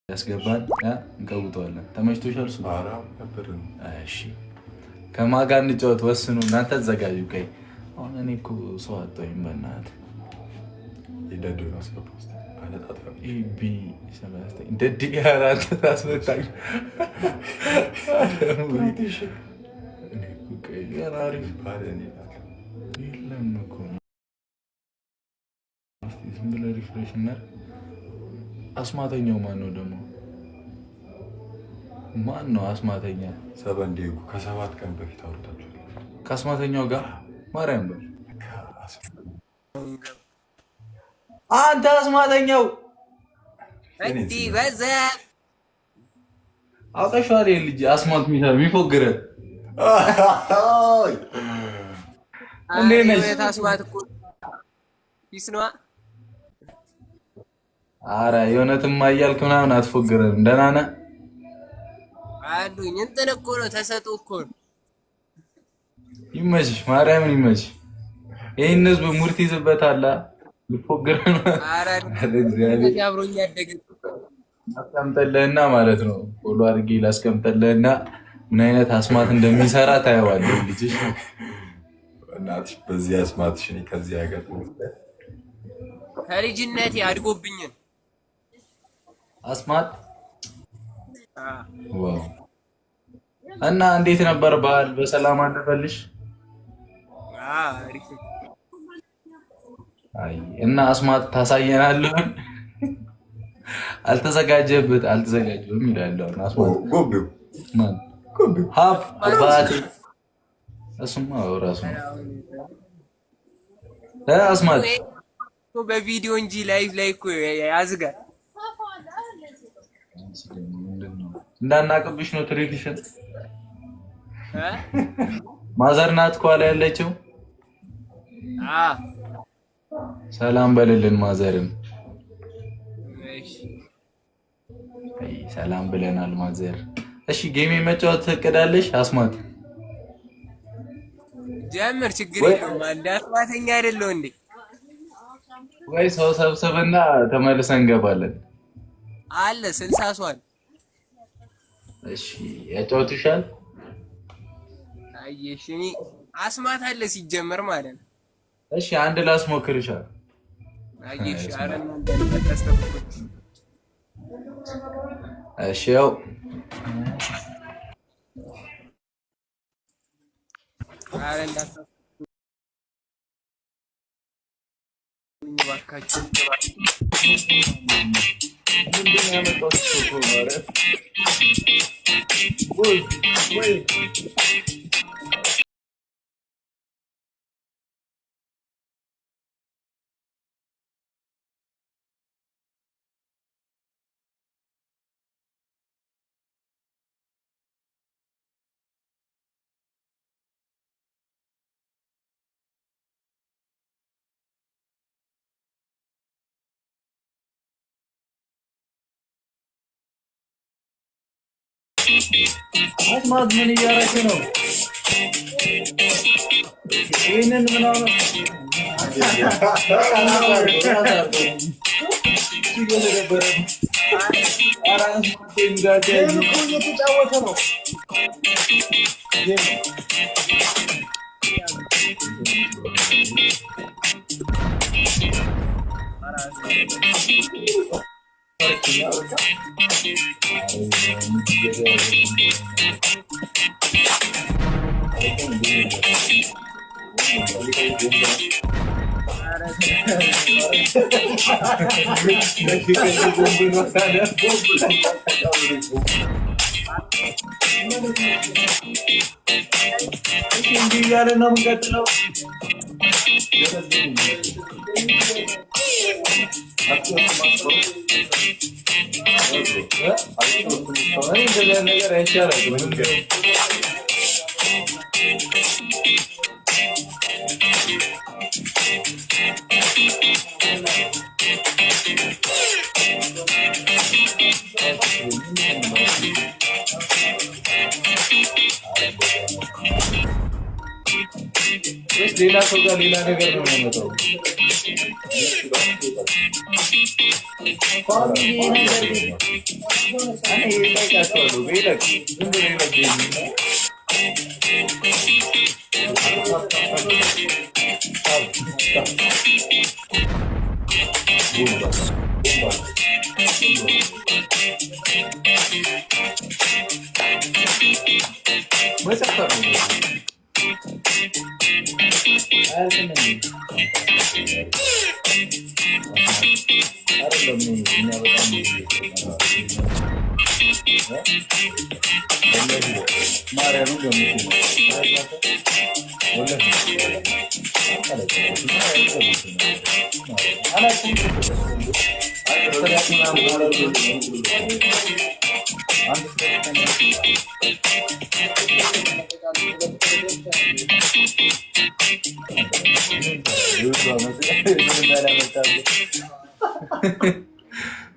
ያስገባል እንቀውጠዋለን። ተመችቶሻል? እሱ እሺ፣ ከማን ጋር እንጫወት ወስኑ እናንተ ተዘጋጁ። ቀይ አሁን እኔ እኮ ሰው አጣሁኝ በእናትህ። አስማተኛው ማን ነው ደግሞ? ማን ነው አስማተኛ? ከ7 ቀን በፊት አውርታችኋል ከአስማተኛው ጋር ማርያም በል አንተ አስማተኛው እንዲህ በዛ አውቀሻል። ልጅ አስማት የሚፎግረን እንዴት ነሽ? አስማት እኮ ይስነዋ። ኧረ የእውነትማ እያልክ ምናምን አትፎግረን። ደህና ነህ? አሉኝ እንትን እኮ ነው ተሰጥኦ እኮ ነው። ይመችሽ፣ ማርያምን ይመችሽ። ይሄን ህዝብ ሙርት ይዝበታል። ልፎግረን አብሮኝ ያደገ አስቀምጠልህና ማለት ነው። ፎሎ አድርጌ ላስቀምጠልህና ምን አይነት አስማት እንደሚሰራ ታየዋለህ። ልጅሽ እናትሽ በዚህ አስማትሽ እኔ ከዚህ ሀገር ከልጅነቴ አድጎብኝን አስማት። ዋው! እና እንዴት ነበር በዓል? በሰላም አለፈልሽ? አሪፍ። አይ እና አስማት ታሳየናለህ? አልተዘጋጀሁም ይላል አስማት። ጎቤው ማን ጎቤው? ሀብ አባቴ እሱማ እራሱ አስማት በቪዲዮ እንጂ ላይቭ ላይ እኮ ያዝጋል። እንዳናቅብሽ ነው ትሪክሽን። ማዘር ናት ከኋላ ያለችው። ሰላም በልልን ማዘርን። ሰላም ብለናል ማዘር። እሺ ጌም መጫወት ትቀዳለሽ አስማት? ጀምር፣ ችግር የለውም። አንድ አስማተኛ አይደለው እንዴ? ወይ ሰው ሰብስብና ተመልሰን እንገባለን። አለ 60 ሰው አለ። እሺ ያጫውቱሻል? አየሽ እኔ አስማት አለ ሲጀመር ማለት ነው። እሺ አንድ ላስሞክርሻል። አየሽ አረና እንደተስተብኩት። እሺ ያው አረንዳ ባካችሁ ምንድን ነው ያመጣው? አስማት ምን እያደረግሽ ነው? ይህንን ምናምን እየተጫወተ ነው። እንዲህ እያለ ነው የምንቀጥለው። ነገር አይቻልም። ሌላ ሰው ጋር ሌላ ነገር ነው የሚመጣው።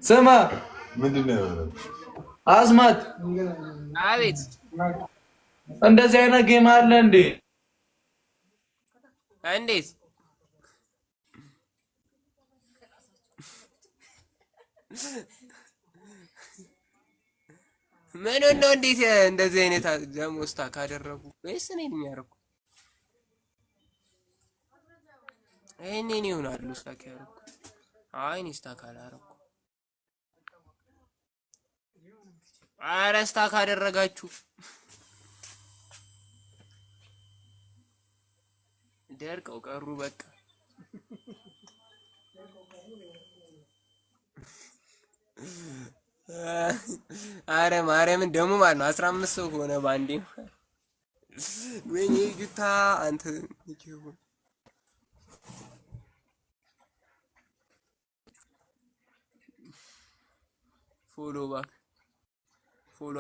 ስማ ምንድን ነው አስማት አቤት እንደዚህ አይነት ጌም አለ እንዴ? እንዴት ምን ነው እንዴት እንደዚህ አይነት ደግሞ ስታክ አደረጉ ወይስ እኔ ነኝ ያደረኩ? እኔ ይሆናሉ ስታክ ያደረኩ። አይ እኔ ስታክ አላደረኩ። ኧረ ስታክ አደረጋችሁ። ደርቀው ቀሩ በቃ። አረ ማርያምን ደግሞ ማለት ነው 15 ሰው ሆነ ባንዴ። ወይኔ ጌታ አንተ ይሁን ፎሎ ባክ